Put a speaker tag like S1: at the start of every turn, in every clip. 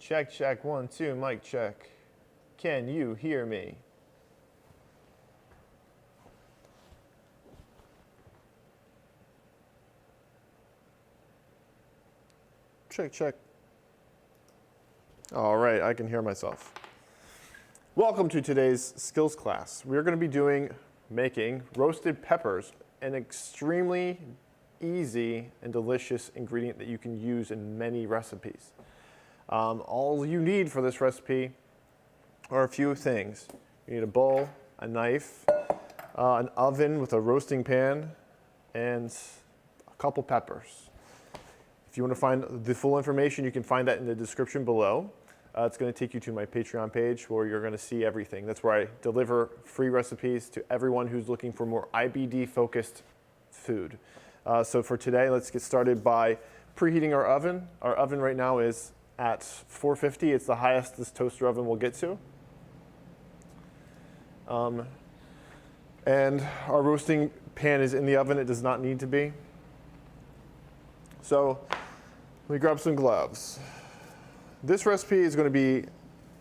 S1: Check, check, 1, 2, mic check. Can you hear me? Check, check. All right, I can hear myself. Welcome to today's skills class. We're going to be making roasted peppers, an extremely easy and delicious ingredient that you can use in many recipes. All you need for this recipe are a few things. You need a bowl, a knife, an oven with a roasting pan, and a couple peppers. If you want to find the full information, you can find that in the description below. It's going to take you to my Patreon page where you're going to see everything. That's where I deliver free recipes to everyone who's looking for more IBD-focused food. So for today, let's get started by preheating our oven. Our oven right now is at 450. It's the highest this toaster oven will get to. And our roasting pan is in the oven. It does not need to be. So let me grab some gloves. This recipe is going to be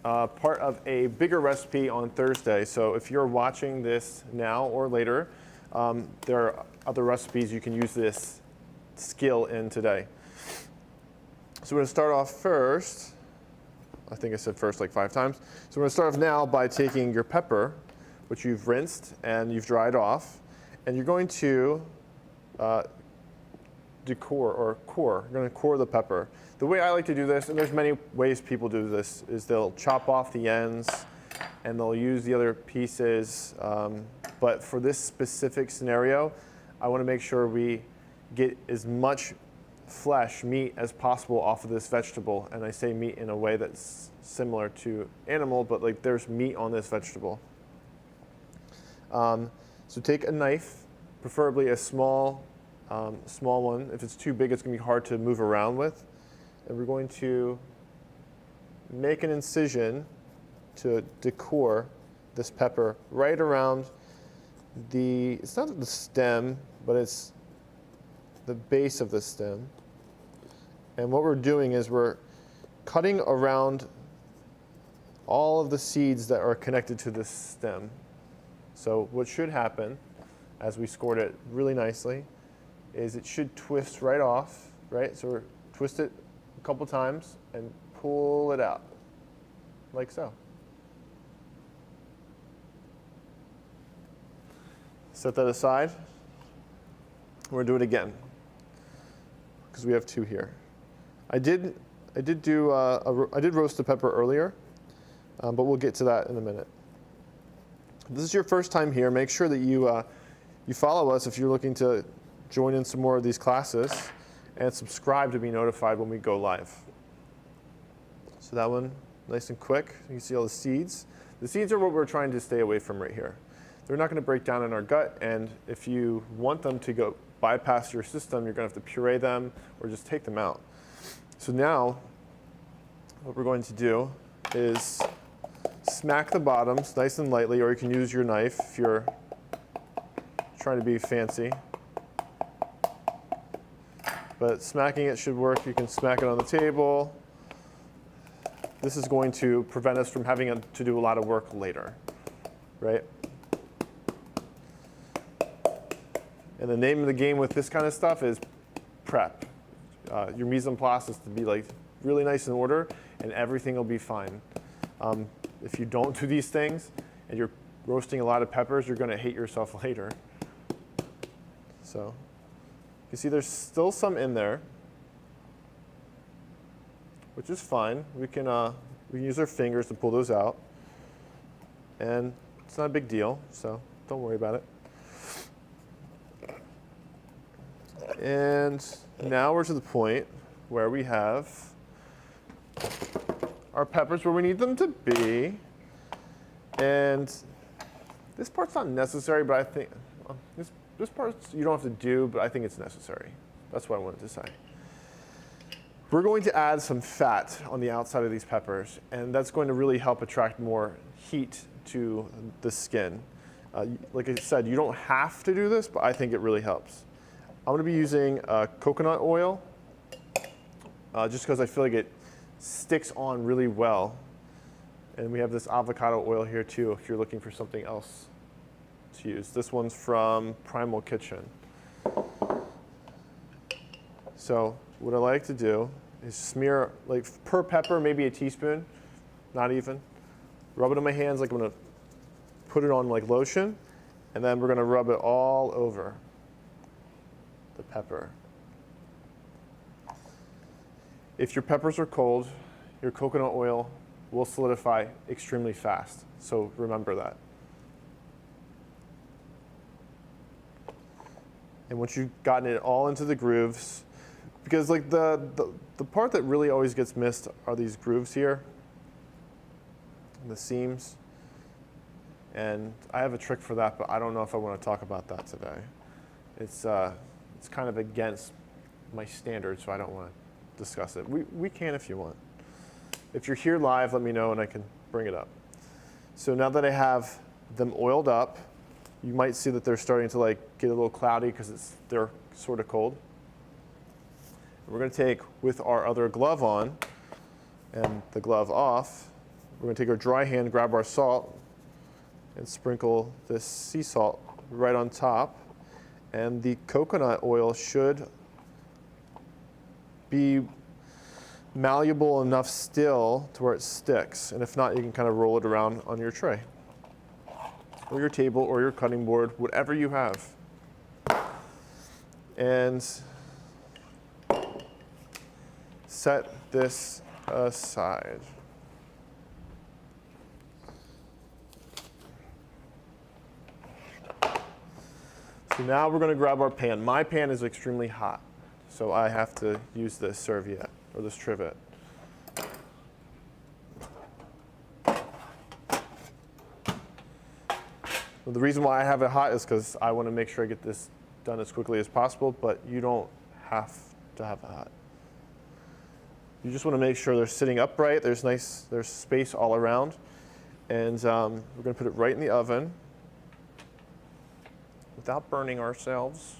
S1: part of a bigger recipe on Thursday. So if you're watching this now or later, there are other recipes you can use this skill in today. So we're going to start off first. I think I said first like 5 times. So we're going to start off now by taking your pepper, which you've rinsed and you've dried off, and you're going to decore or core. You're going to core the pepper. The way I like to do this, and there's many ways people do this, is they'll chop off the ends and they'll use the other pieces. But for this specific scenario, I want to make sure we get as much flesh, meat as possible off of this vegetable. And I say meat in a way that's similar to animal, but like there's meat on this vegetable. So take a knife, preferably a small one. If it's too big, it's going to be hard to move around with. And we're going to make an incision to decore this pepper right around it's not the stem, but it's the base of the stem. And what we're doing is we're cutting around all of the seeds that are connected to this stem. So what should happen, as we scored it really nicely, is it should twist right off, right? So we're twist it a couple times and pull it out, like so. Set that aside. We're gonna do it again, because we have 2 here. I did roast the pepper earlier, but we'll get to that in a minute. If this is your first time here, make sure that you follow us if you're looking to join in some more of these classes, and subscribe to be notified when we go live. So that one, nice and quick. You can see all the seeds. The seeds are what we're trying to stay away from right here. They're not going to break down in our gut, and if you want them to go bypass your system, you're going to have to puree them or just take them out. So now, what we're going to do is smack the bottoms nice and lightly, or you can use your knife if you're trying to be fancy. But smacking it should work. You can smack it on the table. This is going to prevent us from having to do a lot of work later, right? And the name of the game with this kind of stuff is prep. Your mise en place is to be like really nice in order, and everything will be fine. If you don't do these things and you're roasting a lot of peppers, you're going to hate yourself later. So you see there's still some in there, which is fine. We can use our fingers to pull those out, and it's not a big deal, so don't worry about it. And now we're to the point where we have our peppers where we need them to be. And this part's not necessary, but I think this part you don't have to do, but I think it's necessary. That's what I wanted to say. We're going to add some fat on the outside of these peppers, and that's going to really help attract more heat to the skin. Like I said, you don't have to do this, but I think it really helps. I'm going to be using coconut oil just because I feel like it sticks on really well. And we have this avocado oil here too if you're looking for something else to use. This one's from Primal Kitchen. So what I like to do is smear, like per pepper, maybe a teaspoon, not even. Rub it on my hands like I'm gonna put it on like lotion, and then we're gonna rub it all over the pepper. If your peppers are cold, your coconut oil will solidify extremely fast. So remember that. And once you've gotten it all into the grooves, because like the part that really always gets missed are these grooves here, the seams. And I have a trick for that, but I don't know if I want to talk about that today. It's kind of against my standards, so I don't want to discuss it. We can if you want. If you're here live, let me know and I can bring it up. So now that I have them oiled up, you might see that they're starting to like get a little cloudy because they're sort of cold. We're going to take, with our other glove on and the glove off, we're going to take our dry hand, grab our salt, and sprinkle this sea salt right on top. And the coconut oil should be malleable enough still to where it sticks. And if not, you can kind of roll it around on your tray, or your table, or your cutting board, whatever you have. And set this aside. So now we're going to grab our pan. My pan is extremely hot, so I have to use this serviette or this trivet. Well, the reason why I have it hot is because I want to make sure I get this done as quickly as possible, but you don't have to have it hot. You just want to make sure they're sitting upright, there's space all around, and we're going to put it right in the oven without burning ourselves.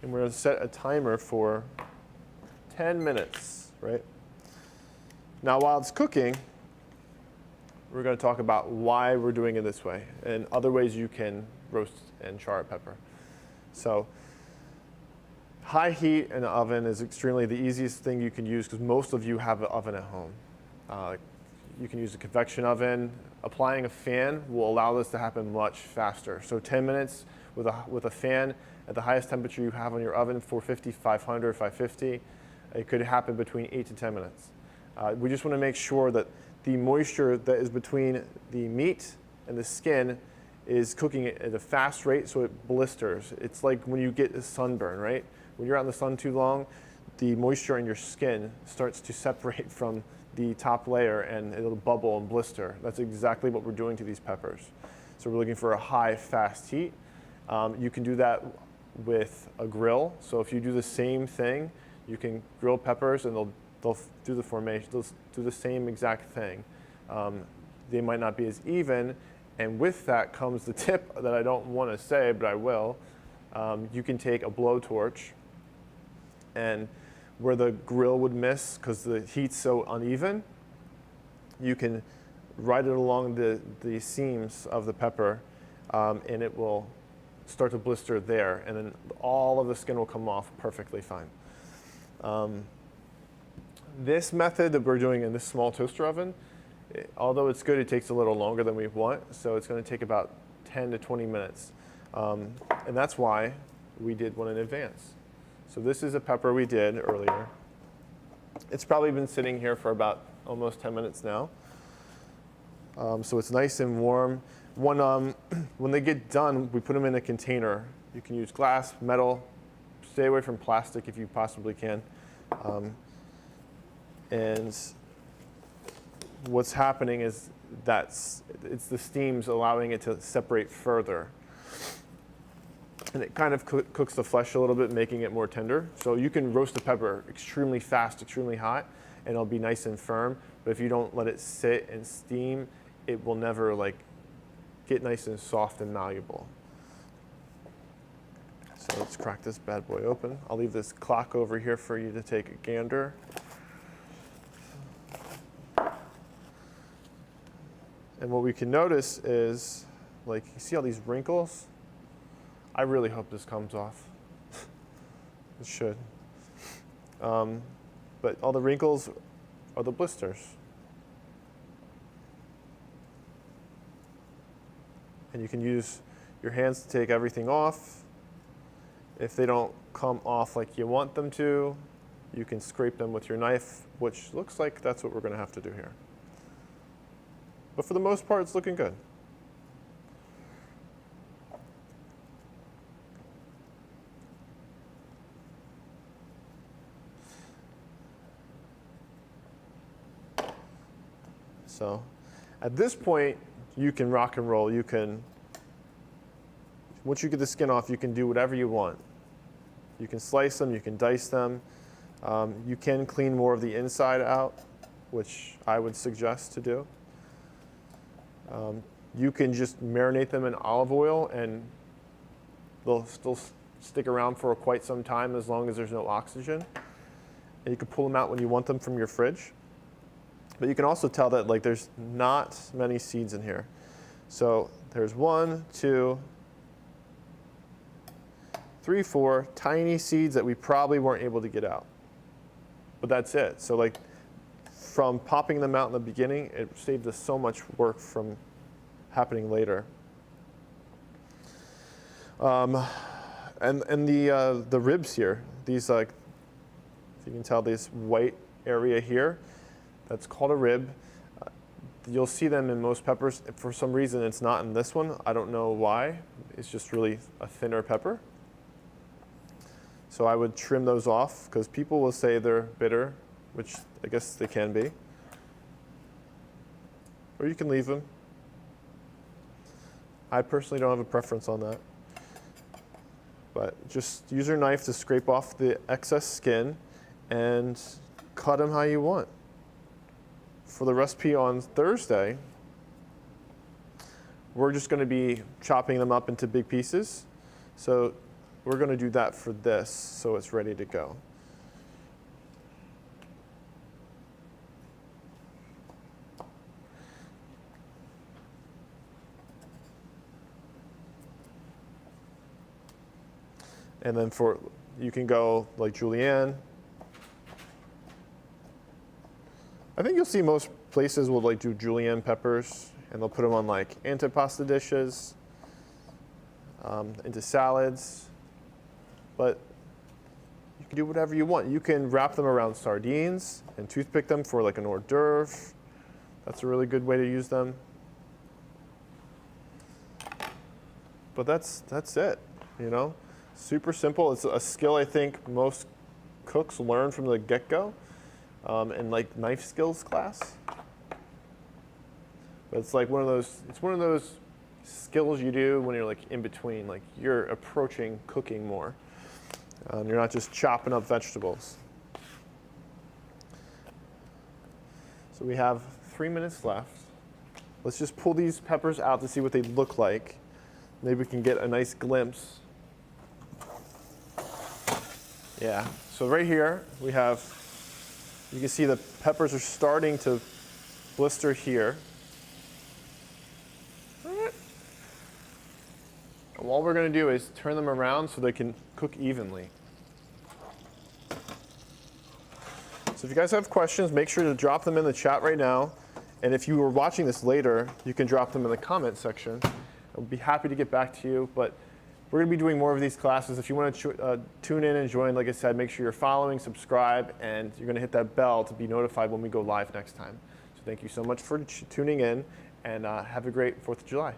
S1: And we're going to set a timer for 10 minutes, right? Now, while it's cooking, we're going to talk about why we're doing it this way and other ways you can roast and char a pepper. So, high heat in the oven is extremely the easiest thing you can use because most of you have an oven at home. You can use a convection oven. Applying a fan will allow this to happen much faster. So 10 minutes with a fan at the highest temperature you have on your oven, 450, 500, 550. It could happen between 8 to 10 minutes. We just want to make sure that the moisture that is between the meat and the skin is cooking at a fast rate so it blisters. It's like when you get a sunburn, right? When you're out in the sun too long, the moisture in your skin starts to separate from the top layer and it'll bubble and blister. That's exactly what we're doing to these peppers. So we're looking for a high, fast heat. You can do that with a grill. So if you do the same thing, you can grill peppers and they'll do the formation, they'll do the same exact thing. They might not be as even, and with that comes the tip that I don't want to say, but I will. You can take a blowtorch, and where the grill would miss because the heat's so uneven, you can ride it along the seams of the pepper, and it will start to blister there, and then all of the skin will come off perfectly fine. This method that we're doing in this small toaster oven, although it's good, it takes a little longer than we want, so it's going to take about 10 to 20 minutes. And that's why we did one in advance. So this is a pepper we did earlier. It's probably been sitting here for about almost 10 minutes now. So it's nice and warm. When they get done, we put them in a container. You can use glass, metal. Stay away from plastic if you possibly can. And what's happening is it's the steams allowing it to separate further. And it kind of cooks the flesh a little bit, making it more tender. So you can roast a pepper extremely fast, extremely hot, and it'll be nice and firm. But if you don't let it sit and steam, it will never get nice and soft and malleable. So let's crack this bad boy open. I'll leave this clock over here for you to take a gander. And what we can notice is, like, you see all these wrinkles? I really hope this comes off. It should. But all the wrinkles are the blisters. And you can use your hands to take everything off. If they don't come off like you want them to, you can scrape them with your knife, which looks like that's what we're going to have to do here. But for the most part, it's looking good. So at this point, you can rock and roll. You can, once you get the skin off, you can do whatever you want. You can slice them, you can dice them. You can clean more of the inside out, which I would suggest to do. You can just marinate them in olive oil and they'll still stick around for quite some time as long as there's no oxygen. And you can pull them out when you want them from your fridge. But you can also tell that, like, there's not many seeds in here. So there's 1, 2, 3, 4 tiny seeds that we probably weren't able to get out. But that's it. So, like, from popping them out in the beginning, it saved us so much work from happening later. And the ribs here, these, like, if you can tell, this white area here, that's called a rib. You'll see them in most peppers. For some reason, it's not in this one. I don't know why. It's just really a thinner pepper. So I would trim those off because people will say they're bitter, which I guess they can be. Or you can leave them. I personally don't have a preference on that. But just use your knife to scrape off the excess skin and cut them how you want. For the recipe on Thursday, we're just going to be chopping them up into big pieces. So we're going to do that for this so it's ready to go. And then you can go like julienne. I think you'll see most places will like do julienne peppers, and they'll put them on like antipasta dishes, into salads. But you can do whatever you want. You can wrap them around sardines and toothpick them for like an hors d'oeuvre. That's a really good way to use them. But that's it, you know? Super simple. It's a skill I think most cooks learn from the get-go. In like knife skills class. But it's like one of those skills you do when you're like in between, like you're approaching cooking more. You're not just chopping up vegetables. So we have 3 minutes left. Let's just pull these peppers out to see what they look like. Maybe we can get a nice glimpse. Yeah, so right here we have, you can see the peppers are starting to blister here. And what we're going to do is turn them around so they can cook evenly. So if you guys have questions, make sure to drop them in the chat right now. And if you were watching this later, you can drop them in the comment section. I'll be happy to get back to you. But we're going to be doing more of these classes. If you want to tune in and join, like I said, make sure you're following, subscribe, and you're going to hit that bell to be notified when we go live next time. So thank you so much for tuning in, and have a great 4th of July.